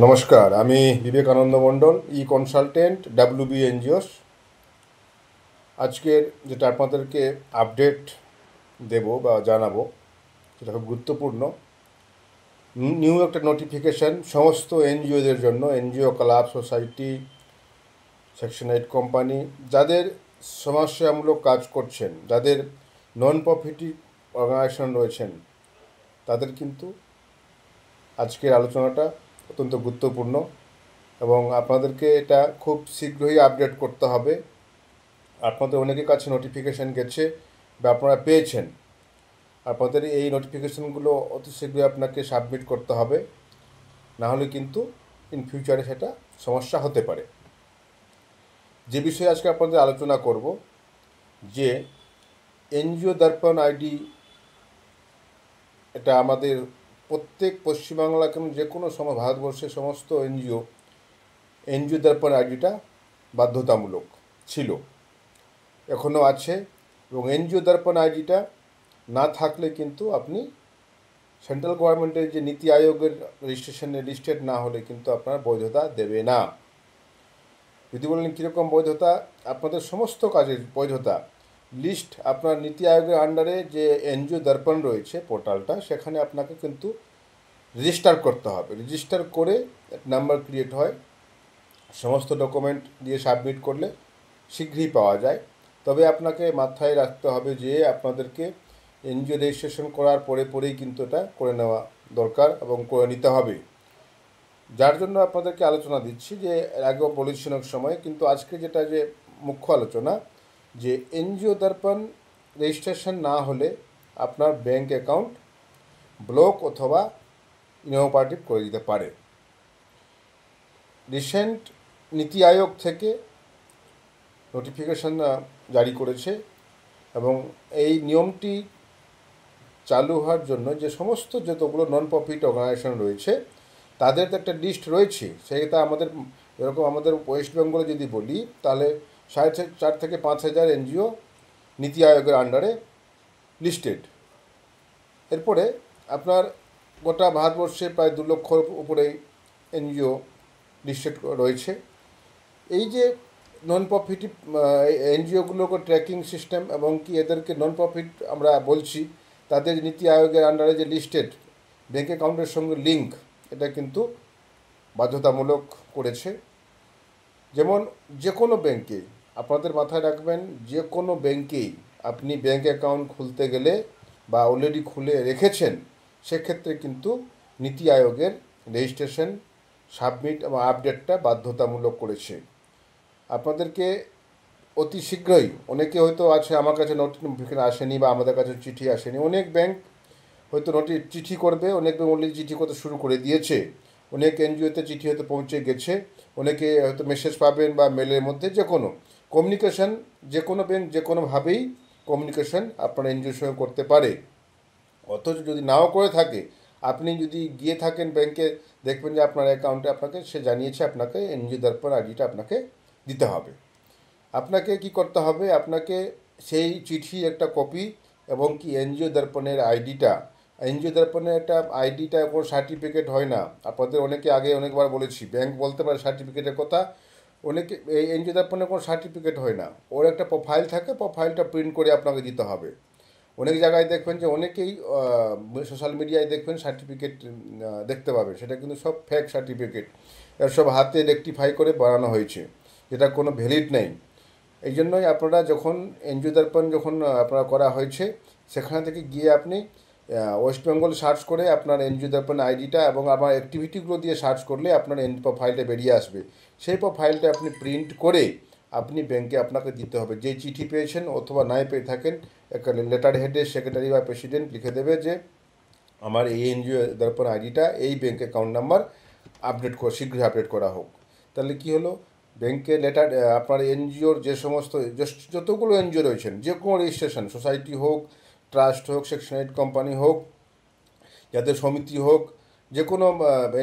নমস্কার, আমি বিবেকানন্দ মণ্ডল, ই consultant, WB NGOs. আজকের যেটা আপনাদেরকে আপডেট দেব বা জানাবো, সেটা খুব গুরুত্বপূর্ণ। নিউ একটা নোটিফিকেশান সমস্ত এনজিওদের জন্য, NGO, club, society, section 8 company, যাদের সমাজসেবামূলক কাজ করছেন, যাদের নন প্রফিট অর্গানাইজেশন রয়েছেন, তাদের কিন্তু আজকের আলোচনাটা অত্যন্ত গুরুত্বপূর্ণ এবং আপনাদেরকে এটা খুব শীঘ্রই আপডেট করতে হবে। আপনাদের অনেকের কাছে নোটিফিকেশান গেছে বা আপনারা পেয়েছেন, আপনাদের এই নোটিফিকেশানগুলো অতি শীঘ্রই আপনাকে সাবমিট করতে হবে, না হলে কিন্তু ইন ফিউচারে সেটা সমস্যা হতে পারে। যে বিষয়ে আজকে আপনাদের আলোচনা করব, যে এনজিও দর্পণ আইডি, এটা আমাদের প্রত্যেক পশ্চিমবাংলা কেন যে কোনো ভারতবর্ষের সমস্ত এনজিও দর্পণ আইডিটা বাধ্যতামূলক ছিল, এখনও আছে। এবং এনজিও দর্পণ আইডিটা না থাকলে কিন্তু আপনি সেন্ট্রাল গভর্নমেন্টের যে নীতি আয়োগের রেজিস্ট্রেশনে লিস্টেড না হলে কিন্তু আপনার বৈধতা দেবে না। যদি বলেন কীরকম বৈধতা, আপনাদের সমস্ত কাজের বৈধতা লিস্ট আপনার নীতি আয়োগের আন্ডারে যে এনজিও দর্পণ রয়েছে পোর্টালটা, সেখানে আপনাকে কিন্তু রেজিস্টার করতে হবে। রেজিস্টার করে নাম্বার ক্রিয়েট হয়, সমস্ত ডকুমেন্ট দিয়ে সাবমিট করলে শীঘ্রই পাওয়া যায়। তবে আপনাকে মাথায় রাখতে হবে যে আপনাদেরকে এনজিও রেজিস্ট্রেশন করার পরেই কিন্তু এটা করে নেওয়া দরকার এবং করে নিতে হবে। যার জন্য আপনাদেরকে আলোচনা দিচ্ছি, যে এর আগেও বলেছি অনেক সময়, কিন্তু আজকে যেটা যে মুখ্য আলোচনা, যে এনজিও দর্পণ রেজিস্ট্রেশন না হলে আপনার ব্যাঙ্ক অ্যাকাউন্ট ব্লক অথবা ইনঅপারেটিভ করে দিতে পারে। রিসেন্ট নীতি আয়োগ থেকে নোটিফিকেশান জারি করেছে এবং এই নিয়মটি চালু হওয়ার জন্য যে সমস্ত যতগুলো নন প্রফিট অর্গানাইজেশন রয়েছে, তাদের তো একটা লিস্ট রয়েছে। সেটা আমাদের এরকম আমাদের ওয়েস্ট বেঙ্গলে যদি বলি, তাহলে 4.5 থেকে 5,000 এনজিও নীতি আয়োগের আন্ডারে লিস্টেড। এরপরে আপনার গোটা ভারতবর্ষে প্রায় 2 লক্ষর উপরে এনজিও লিস্টেড রয়েছে। এই যে নন প্রফিট এনজিওগুলোকে ট্র্যাকিং সিস্টেম এবং কি এদেরকে নন প্রফিট আমরা বলছি, তাদের নীতি আয়োগের আন্ডারে যে লিস্টেড ব্যাঙ্ক অ্যাকাউন্টের সঙ্গে লিঙ্ক, এটা কিন্তু বাধ্যতামূলক করেছে। যেমন যে কোনো ব্যাঙ্কে, আপনাদের মাথায় রাখবেন, যে কোনো ব্যাঙ্কেই আপনি ব্যাঙ্ক অ্যাকাউন্ট খুলতে গেলে বা অলরেডি খুলে রেখেছেন, সেক্ষেত্রে কিন্তু নীতি আয়োগের রেজিস্ট্রেশন, সাবমিট এবং আপডেটটা বাধ্যতামূলক করেছে। আপনাদেরকে অতি শীঘ্রই, অনেকে হয়তো আছে আমার কাছে নোটিফিকেশন আসেনি বা আমাদের কাছে চিঠি আসেনি, অনেক ব্যাংক হয়তো চিঠি করবে, অনেক ব্যাংক অলরেডি চিঠি করতে শুরু করে দিয়েছে, অনেক এনজিওতে চিঠি হয়তো পৌঁছে গেছে, অনেকে হয়তো মেসেজ পাবেন বা মেলের মধ্যে, যে কোনো কমিউনিকেশান, যে কোনো ব্যাংক যে কোনোভাবেই কমিউনিকেশান আপনার এনজিওর সঙ্গে করতে পারে। অথচ যদি নাও করে থাকে, আপনি যদি গিয়ে থাকেন ব্যাংকে, দেখবেন যে আপনার অ্যাকাউন্টে আপনাকে সে জানিয়েছে আপনাকে এনজিও দর্পণ আইডিটা আপনাকে দিতে হবে। আপনাকে কি করতে হবে, আপনাকে সেই চিঠি একটা কপি এবং কি এনজিও দর্পণের আইডিটা, এনজিও দর্পণের একটা আইডিটা কোনো সার্টিফিকেট হয় না। আপনাদের অনেকে আগে অনেকবার বলেছি, ব্যাংক বলতে পারে সার্টিফিকেটের কথা, অনেকে এই এনজিও দর্পণের কোনো সার্টিফিকেট হয় না, ওর একটা প্রোফাইল থাকে, প্রোফাইলটা প্রিন্ট করে আপনাকে দিতে হবে। অনেক জায়গায় দেখবেন যে অনেকেই সোশ্যাল মিডিয়ায় দেখবেন সার্টিফিকেট দেখতে পাবে, সেটা কিন্তু সব ফেক সার্টিফিকেট, এর সব হাতে রেকটিফাই করে বানানো হয়েছে, যেটা কোনো ভ্যালিড নেই। এই জন্যই আপনারা যখন এনজিও দর্পণ যখন আপনারা করা হয়েছে, সেখান থেকে গিয়ে আপনি ওয়েস্ট বেঙ্গল সার্চ করে আপনার এনজিও দর্পণ আইডিটা এবং আমার অ্যাক্টিভিটিগুলো দিয়ে সার্চ করলে আপনার প্রোফাইলটা বেরিয়ে আসবে। সেই প্রোফাইলটা আপনি প্রিন্ট করে আপনি ব্যাংকে আপনাকে দিতে হবে। যে চিঠি পেয়েছেন অথবা নাই পেয়ে থাকেন, একটা লেটার হেডে সেক্রেটারি বা প্রেসিডেন্ট লিখে দেবে যে আমার এই এনজিও দর্পণ আইডিটা এই ব্যাঙ্ক অ্যাকাউন্ট নাম্বার শীঘ্রই আপডেট করা হোক। তাহলে কি হলো, ব্যাংকে লেটার আপনার এনজিওর যে সমস্ত যতগুলো এনজিও রয়েছেন, যে কোনো রেজিস্ট্রেশন, সোসাইটি হোক, ট্রাস্ট হোক, সেকশন 8 কোম্পানি হোক, যাদের সমিতি হোক, যে কোনো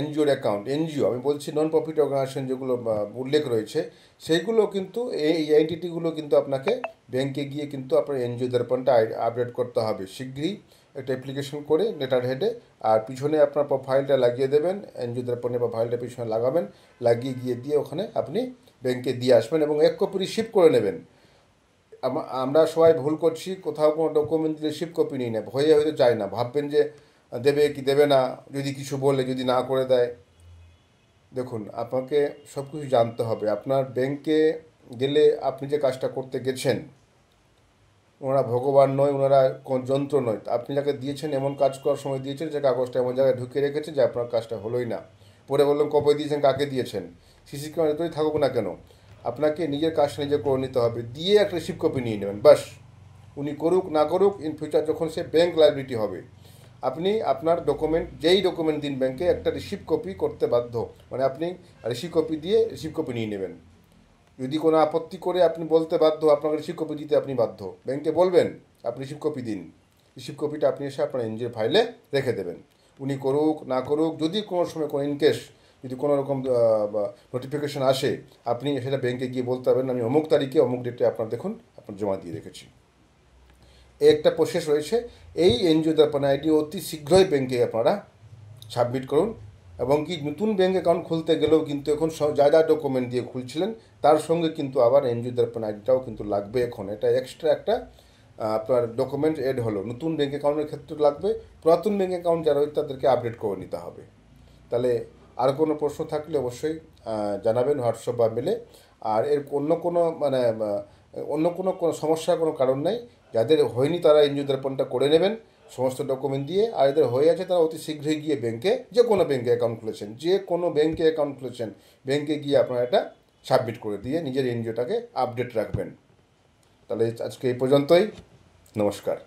এনজিওর অ্যাকাউন্ট, এনজিও আমি বলছি, নন প্রফিট অর্গানাইজেশন যেগুলো উল্লেখ রয়েছে, সেইগুলো কিন্তু এই এনটিটিগুলো কিন্তু আপনাকে ব্যাংকে গিয়ে কিন্তু আপনার এনজিও দর্পণটা আপডেট করতে হবে শীঘ্রই। একটা অ্যাপ্লিকেশন করে লেটার হেডে, আর পিছনে আপনার প্রোফাইলটা লাগিয়ে দেবেন, এনজিও দর্পণের প্রোফাইলটা পিছনে লাগাবেন, লাগিয়ে গিয়ে দিয়ে ওখানে আপনি ব্যাংকে দিয়ে আসবেন এবং 1 কপি রিসিভ করে নেবেন। আমরা সবাই ভুল করছি, কোথাও কোনো ডকুমেন্ট দিলে রিসিভ কপি নিই না, ভয়ে হয়তো যায় না, ভাববেন যে দেবে কি দেবে না, যদি কিছু বলে যদি না করে দেয়। দেখুন, আপনাকে সব কিছু জানতে হবে। আপনার ব্যাংকে গেলে আপনি যে কাজটা করতে গেছেন, ওনারা ভগবান নয়, ওনারা কোন যন্ত্র নয়। আপনি যাকে দিয়েছেন এমন কাজ করার সময় দিয়েছেন যে কাগজটা এমন জায়গায় ঢুকিয়ে রেখেছে যে আপনার কাজটা হলোই না। পরে বললাম কবে দিয়েছেন, কাকে দিয়েছেন, সিসি ক্যামেরা যতই থাকুক না কেন, আপনাকে নিজের কাজটা নিজে করে নিতে হবে, দিয়ে একটা রিসিভ কপি নিয়ে নেবেন বাস। উনি করুক না করুক, ইন ফিউচার যখন সে ব্যাংক লাইবিলিটি হবে, আপনি আপনার ডকুমেন্ট যেই ডকুমেন্ট দিন ব্যাংকে একটা রিসিভ কপি করতে বাধ্য। মানে আপনি রিসিভ কপি দিয়ে রিসিভ কপি নিয়ে নেবেন। যদি কোনো আপত্তি করে আপনি বলতে বাধ্য, আপনাকে রিসিভ কপি দিতে আপনি বাধ্য, ব্যাংকে বলবেন আপনি রিসিভ কপি দিন। রিসিভ কপিটা আপনি এসে আপনার এনজিওর ফাইলে রেখে দেবেন। উনি করুক না করুক, যদি কোনো সময় কোনো ইনকেস যদি কোনো রকম নোটিফিকেশন আসে, আপনি সেটা ব্যাংকে গিয়ে বলতে পারবেন আমি অমুক তারিখে অমুক ডেটে আপনার দেখুন আপনার জমা দিয়ে রেখেছি। এই একটা প্রসেস রয়েছে। এই এনজিও দর্পণ আইডি অতি শীঘ্রই ব্যাংকে আপনারা সাবমিট করুন। এবং কি নতুন ব্যাঙ্ক অ্যাকাউন্ট খুলতে গেলেও কিন্তু এখন যা যা ডকুমেন্ট দিয়ে খুলছিলেন তার সঙ্গে কিন্তু আবার এনজিও দর্পণ আইডিটাও কিন্তু লাগবে। এখন এটা এক্সট্রা একটা আপনার ডকুমেন্ট এড হলো, নতুন ব্যাঙ্ক অ্যাকাউন্টের ক্ষেত্রে লাগবে। পুরাতন ব্যাঙ্ক অ্যাকাউন্ট যারা রয়েছে তাদেরকে আপডেট করে নিতে হবে। তাহলে আর কোনো প্রশ্ন থাকলে অবশ্যই জানাবেন হোয়াটসঅ্যাপ বা মেলে। আর এর অন্য কোনো সমস্যার কোনো কারণ নেই। যাদের হয়নি তারা এনজিও দর্পণটা করে নেবেন সমস্ত ডকুমেন্ট দিয়ে, আর এদের হয়ে আছে তারা অতি শীঘ্রই গিয়ে ব্যাংকে, যে কোনো ব্যাংকে অ্যাকাউন্ট খুলেছেন, ব্যাংকে গিয়ে আপনারা এটা সাবমিট করে দিয়ে নিজের এনজিওটাকে আপডেট রাখবেন। তাহলে আজকে এই পর্যন্তই। নমস্কার।